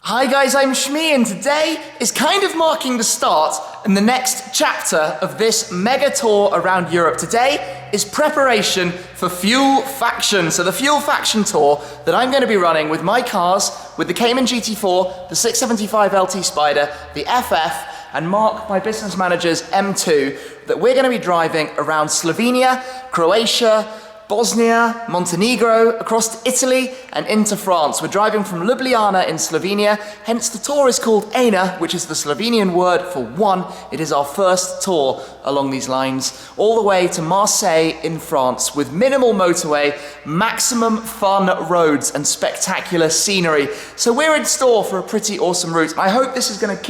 Hi guys, I'm Shmee, and today is kind of marking the start and the next chapter of this mega tour around Europe. Today is preparation for Fuel Faction. So the Fuel Faction tour that I'm going to be running with my cars, with the Cayman GT4, the 675 LT Spider, the FF, and Mark, my business manager's M2, that we're going to be driving around Slovenia, Croatia, Bosnia, Montenegro, across to Italy and into France. We're driving from Ljubljana in Slovenia, hence the tour is called ENA, which is the Slovenian word for one. It is our first tour along these lines, all the way to Marseille in France, with minimal motorway, maximum fun roads and spectacular scenery. So we're in store for a pretty awesome route. I hope this is going to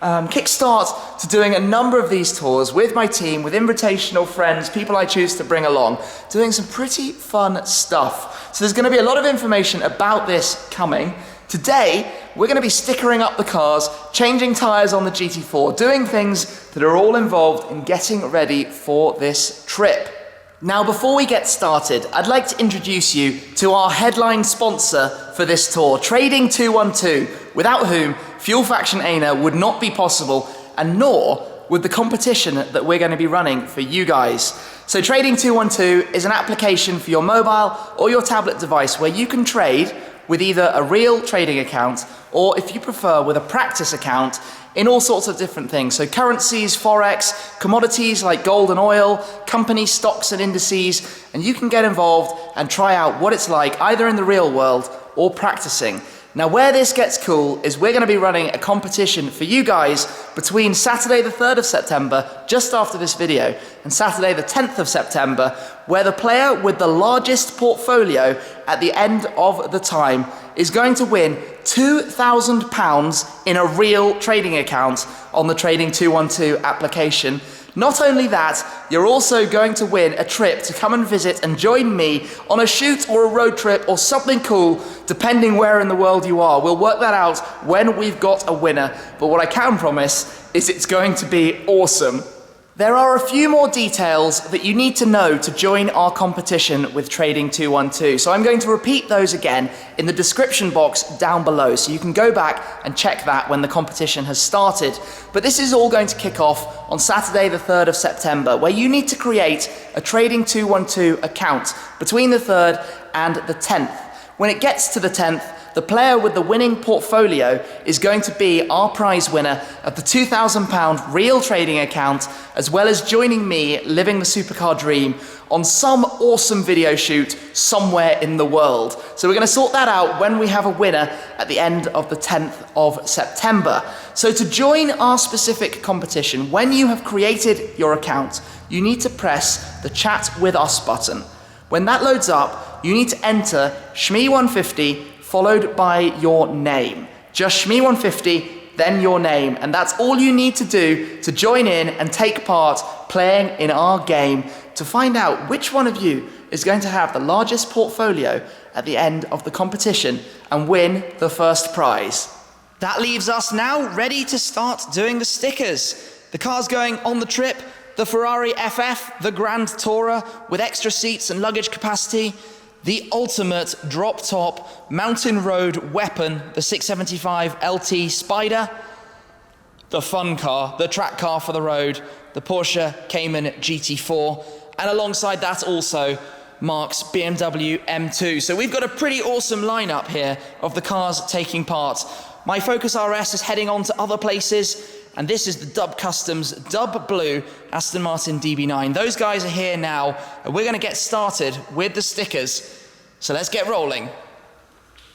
kickstart to doing a number of these tours with my team, with invitational friends, people I choose to bring along, doing some pretty fun stuff. So there's going to be a lot of information about this coming. Today, we're going to be stickering up the cars, changing tyres on the GT4, doing things that are all involved in getting ready for this trip. Now, before we get started, I'd like to introduce you to our headline sponsor for this tour, Trading 212, without whom Fuel Faction ENA would not be possible, and nor would the competition that we're going to be running for you guys. So Trading 212 is an application for your mobile or your tablet device where you can trade with either a real trading account or, if you prefer, with a practice account in all sorts of different things. So currencies, forex, commodities like gold and oil, company stocks and indices, and you can get involved and try out what it's like either in the real world or practicing. Now, where this gets cool is we're going to be running a competition for you guys between Saturday the 3rd of September, just after this video, and Saturday the 10th of September, where the player with the largest portfolio at the end of the time is going to win £2,000 in a real trading account on the Trading 212 application. Not only that, you're also going to win a trip to come and visit and join me on a shoot or a road trip or something cool, depending where in the world you are. We'll work that out when we've got a winner, but what I can promise is it's going to be awesome. There are a few more details that you need to know to join our competition with Trading 212, so I'm going to repeat those again in the description box down below, so you can go back and check that when the competition has started. But this is all going to kick off on Saturday the 3rd of September, where you need to create a Trading 212 account between the 3rd and the 10th. When it gets to the 10th, the player with the winning portfolio is going to be our prize winner of the £2,000 real trading account, as well as joining me living the Supercar dream on some awesome video shoot somewhere in the world. So we're going to sort that out when we have a winner at the end of the 10th of September. So to join our specific competition, when you have created your account, you need to press the Chat With Us button. When that loads up, you need to enter Shmee150 followed by your name. Just Shmee150, then your name. And that's all you need to do to join in and take part playing in our game to find out which one of you is going to have the largest portfolio at the end of the competition and win the first prize. That leaves us now ready to start doing the stickers. The car's going on the trip, the Ferrari FF, the Grand Tourer with extra seats and luggage capacity, the ultimate drop-top mountain road weapon, the 675 LT Spider, the fun car, the track car for the road, the Porsche Cayman GT4, and alongside that also Mark's BMW M2. So we've got a pretty awesome lineup here of the cars taking part. My Focus RS is heading on to other places, and this is the Dub Customs Dub Blue Aston Martin DB9. Those guys are here now, and we're going to get started with the stickers. So let's get rolling.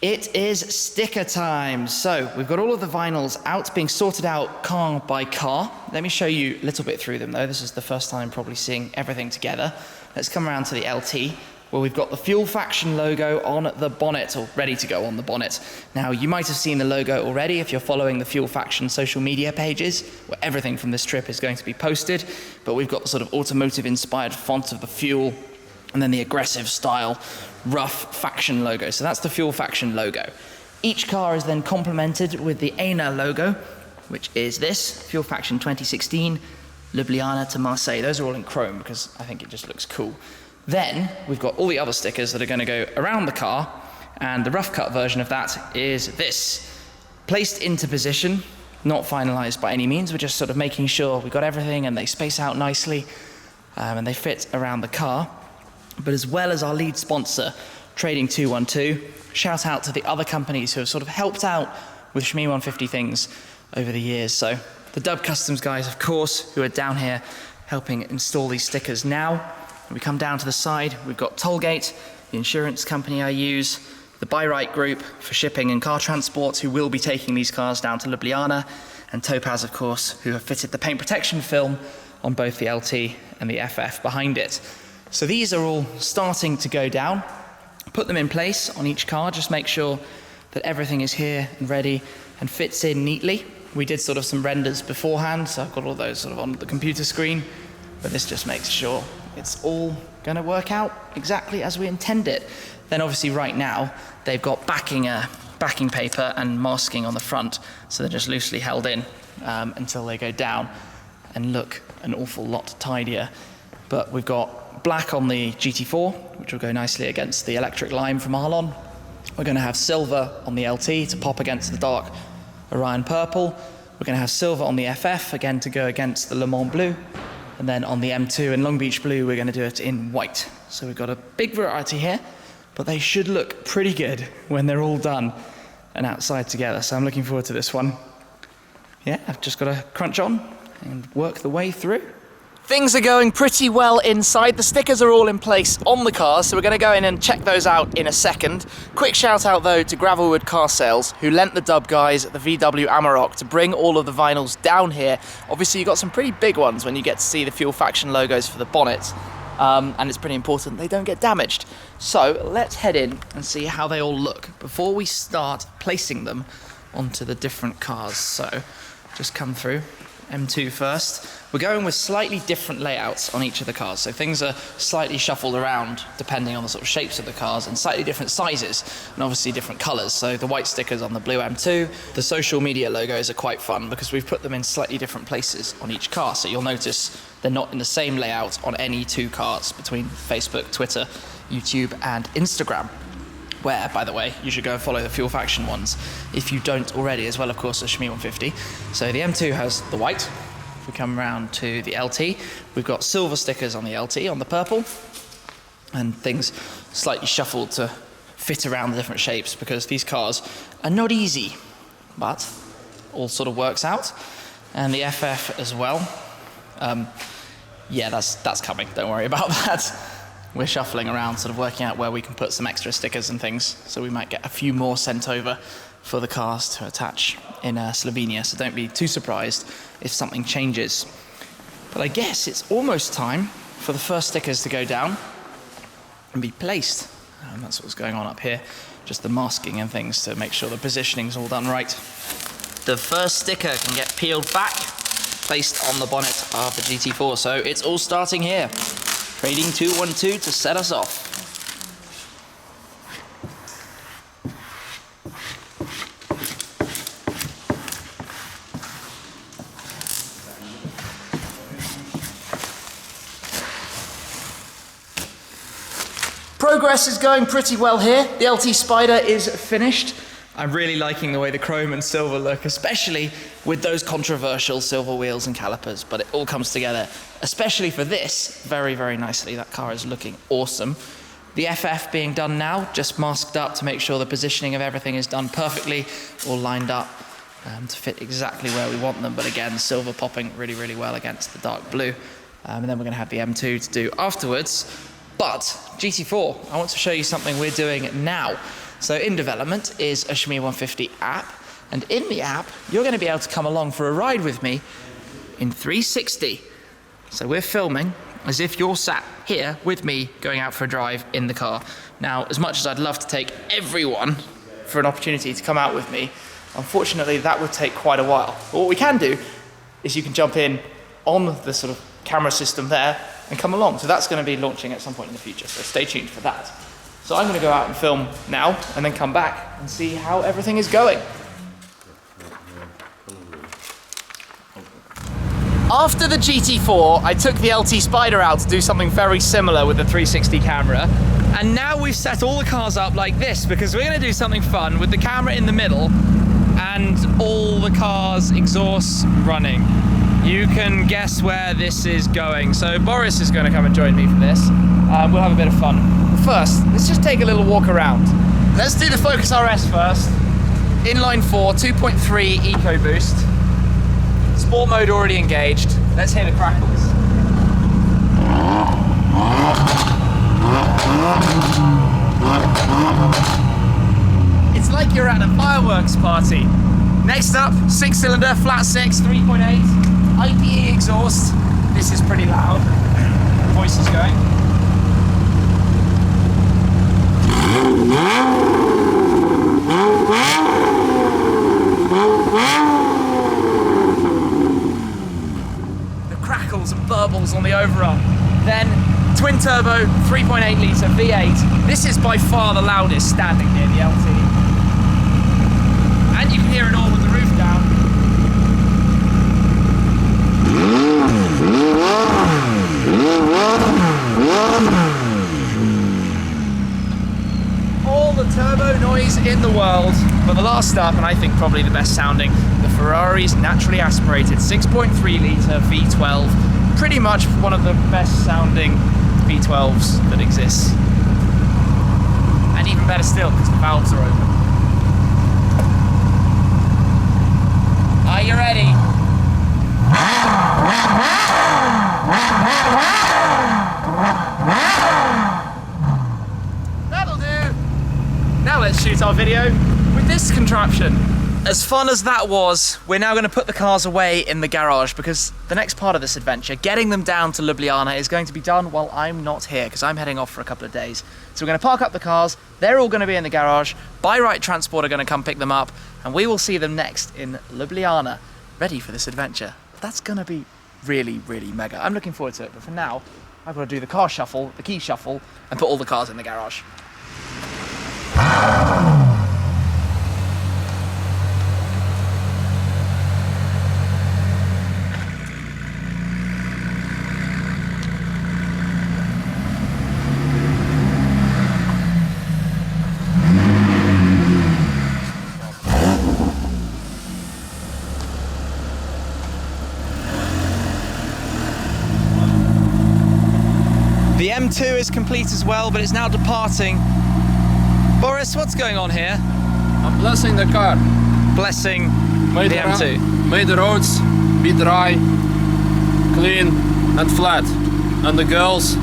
It is sticker time. So we've got all of the vinyls out, being sorted out car by car. Let me show you a little bit through them though. This is the first time probably seeing everything together. Let's come around to the LT, where we've got the Fuel Faction logo on the bonnet, or ready to go on the bonnet. Now, you might have seen the logo already if you're following the Fuel Faction social media pages, where everything from this trip is going to be posted, but we've got the sort of automotive-inspired font of the Fuel, and then the aggressive style, rough Faction logo. So that's the Fuel Faction logo. Each car is then complemented with the ENA logo, which is this, Fuel Faction 2016, Ljubljana to Marseille. Those are all in chrome because I think it just looks cool. Then we've got all the other stickers that are going to go around the car, and the rough cut version of that is this. Placed into position, not finalized by any means, we're just sort of making sure we've got everything and they space out nicely and they fit around the car. But as well as our lead sponsor, Trading 212, shout out to the other companies who have sort of helped out with Shmee150 things over the years. So the Dub Customs guys, of course, who are down here helping install these stickers now. We come down to the side, we've got Tollgate, the insurance company I use, the Buy Right Group for shipping and car transport, who will be taking these cars down to Ljubljana, and Topaz, of course, who have fitted the paint protection film on both the LT and the FF behind it. So these are all starting to go down. Put them in place on each car, just make sure that everything is here and ready and fits in neatly. We did sort of some renders beforehand, so I've got all those sort of on the computer screen, but this just makes sure it's all going to work out exactly as we intend it. Then obviously right now, they've got backing paper and masking on the front, so they're just loosely held in until they go down and look an awful lot tidier. But we've got black on the GT4, which will go nicely against the electric lime from Arlon. We're going to have silver on the LT to pop against the dark Orion purple. We're going to have silver on the FF, again to go against the Le Mans blue. And then on the M2 and Long Beach blue, we're going to do it in white. So we've got a big variety here, but they should look pretty good when they're all done and outside together. So I'm looking forward to this one. Yeah, I've just got to crunch on and work the way through. Things are going pretty well inside. The stickers are all in place on the cars, so we're going to go in and check those out in a second. Quick shout out though to Gravelwood Car Sales, who lent the Dub guys at the VW Amarok to bring all of the vinyls down here. Obviously you've got some pretty big ones when you get to see the Fuel Faction logos for the bonnet, and it's pretty important they don't get damaged. So let's head in and see how they all look before we start placing them onto the different cars. So just come through. M2 first. We're going with slightly different layouts on each of the cars, so things are slightly shuffled around depending on the sort of shapes of the cars, and slightly different sizes and obviously different colours. So the white stickers on the blue M2, the social media logos are quite fun because we've put them in slightly different places on each car, so you'll notice they're not in the same layout on any two cars between Facebook, Twitter, YouTube and Instagram, where, by the way, you should go and follow the Fuel Faction ones if you don't already, as well, of course, as Shmee150. So the M2 has the white. If we come around to the LT, we've got silver stickers on the LT, on the purple, and things slightly shuffled to fit around the different shapes because these cars are not easy, but all sort of works out. And the FF as well. Yeah, that's coming, don't worry about that. We're shuffling around, sort of working out where we can put some extra stickers and things, so we might get a few more sent over for the cars to attach in Slovenia, so don't be too surprised if something changes. But I guess it's almost time for the first stickers to go down and be placed. And that's what's going on up here, just the masking and things to make sure the positioning's all done right. The first sticker can get peeled back, placed on the bonnet of the GT4, so it's all starting here. Trading 212 to set us off. Progress is going pretty well here. The LT Spider is finished. I'm really liking the way the chrome and silver look, especially with those controversial silver wheels and calipers, but it all comes together, especially for this, very, very nicely. That car is looking awesome. The FF being done now, just masked up to make sure the positioning of everything is done perfectly, all lined up to fit exactly where we want them, but again, silver popping really, really well against the dark blue. And then we're gonna have the M2 to do afterwards. But GT4, I want to show you something we're doing now. So in development is a Shmee150 app, and in the app, you're going to be able to come along for a ride with me in 360. So we're filming as if you're sat here with me going out for a drive in the car. Now, as much as I'd love to take everyone for an opportunity to come out with me, unfortunately that would take quite a while. But what we can do is you can jump in on the sort of camera system there and come along. So that's going to be launching at some point in the future, so stay tuned for that. So I'm going to go out and film now and then come back and see how everything is going. After the GT4, I took the LT Spider out to do something very similar with the 360 camera. And now we've set all the cars up like this because we're going to do something fun with the camera in the middle and all the cars' exhausts running. You can guess where this is going. So Boris is going to come and join me for this. We'll have a bit of fun. But first, let's just take a little walk around. Let's do the Focus RS first. Inline 4, 2.3 EcoBoost. Sport mode already engaged. Let's hear the crackles. It's like you're at a fireworks party. Next up, 6-cylinder, flat 6, 3.8, IPE exhaust. This is pretty loud. Voice is going. The crackles and burbles on the overrun. Then twin turbo, 3.8 litre V8. This is by far the loudest standing near the LT. And you can hear it all with the roof down. All the turbo noise in the world. But the last up, and I think probably the best sounding, the Ferrari's naturally aspirated 6.3 litre V12. Pretty much one of the best sounding V12s that exists. And even better still, because the valves are open. Are you ready? That'll do. Now let's shoot our video with this contraption. As fun as that was, we're now going to put the cars away in the garage because the next part of this adventure, getting them down to Ljubljana, is going to be done while I'm not here because I'm heading off for a couple of days. So we're going to park up the cars, they're all going to be in the garage, By Right Transport are going to come pick them up, and we will see them next in Ljubljana, ready for this adventure. That's going to be really, really mega. I'm looking forward to it, but for now, I've got to do the car shuffle, the key shuffle, and put all the cars in the garage. The M2 is complete as well, but it's now departing. Boris, what's going on here? I'm blessing the car. Blessing the M2. May the roads be dry, clean and flat. And the girls,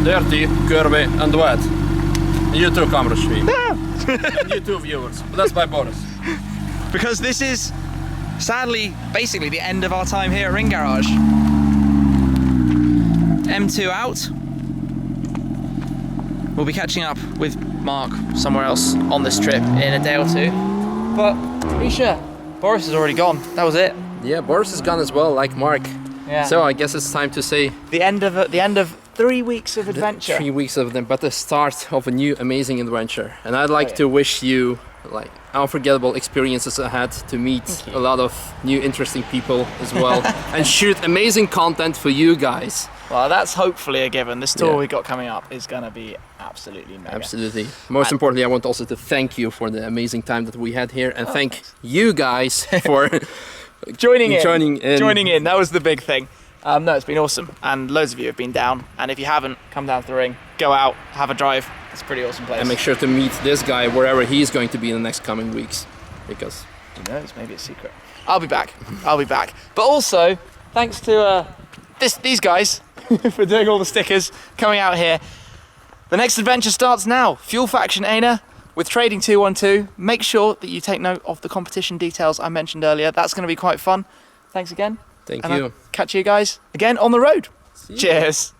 dirty, curvy and wet. And you too, camera Shmee. And you too, viewers. Blessed by Boris. Because this is, sadly, basically the end of our time here at Ring Garage. M2 out. We'll be catching up with Mark somewhere else on this trip in a day or two. But, Misha, Boris is already gone. That was it. Yeah, Boris is gone as well, like Mark. Yeah. So I guess it's time to say the end of 3 weeks of adventure. 3 weeks of them, but the start of a new amazing adventure. And I'd like to wish you like unforgettable experiences ahead, to meet a lot of new interesting people as well, and shoot amazing content for you guys. Well, that's hopefully a given. This tour we got coming up is going to be absolutely mega. Absolutely. Most importantly, I want also to thank you for the amazing time that we had here, and thank you guys for joining in. That was the big thing. No, it's been awesome, and loads of you have been down. And if you haven't, come down to the Ring, go out, have a drive. It's a pretty awesome place. And make sure to meet this guy wherever he's going to be in the next coming weeks, because who knows? Maybe it's secret. I'll be back. I'll be back. But also, thanks to these guys for doing all the stickers, coming out here. The next adventure starts now. Fuel Faction ENA with Trading 212. Make sure that you take note of the competition details I mentioned earlier. That's going to be quite fun. Thanks again. Thank and you. I'll catch you guys again on the road. Cheers.